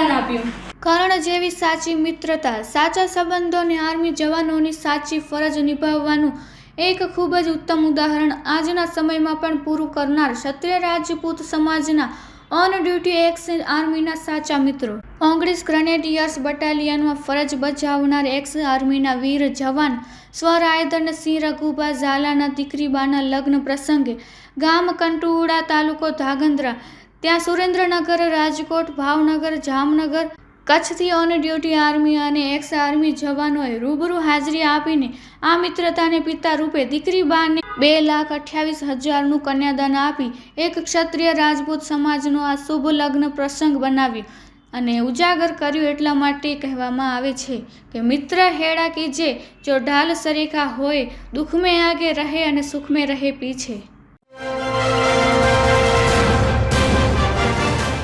કન્યાદાન આપ્યું। કર્ણ જેવી સાચી મિત્રતા, સાચા સંબંધોને આર્મી જવાનોની સાચી ફરજ નિભાવવાનું એક ખૂબ જ ઉત્તમ ઉદાહરણ આજના સમયમાં પણ પૂરું કરનાર ક્ષત્રિય રાજપૂત સમાજના ઓન ડ્યુટી એક્સ આર્મીના સાચા મિત્રો। 19 ગ્રેનેડિયર્સ બટાલિયનમાં ફરજ બજાવનાર એક્સ આર્મીના વીર જવાન સ્વરાયધન સિંહ રઘુભા ઝાલાના દીકરીબાના લગ્ન પ્રસંગે ગામ કંટુડા, તાલુકો ધાંગધ્રા, ત્યાં સુરેન્દ્રનગર, રાજકોટ, ભાવનગર, જામનગર, કચ્છથી ઓન ડ્યુટી આર્મી અને એક્સ આર્મી જવાનોએ રૂબરૂ હાજરી આપીને આ મિત્રતાને પિતા રૂપે દીકરીબાને 2,28,000નું કન્યાદાન આપી એક ક્ષત્રિય રાજપૂત સમાજનો આ શુભ લગ્ન પ્રસંગ બનાવ્યો અને ઉજાગર કર્યું। એટલા માટે કહેવામાં આવે છે કે મિત્ર હેડા કીજે જો ઢાલ સરીખા હોય, દુઃખ મેં આગે રહે અને સુખ મેં રહે પીછે।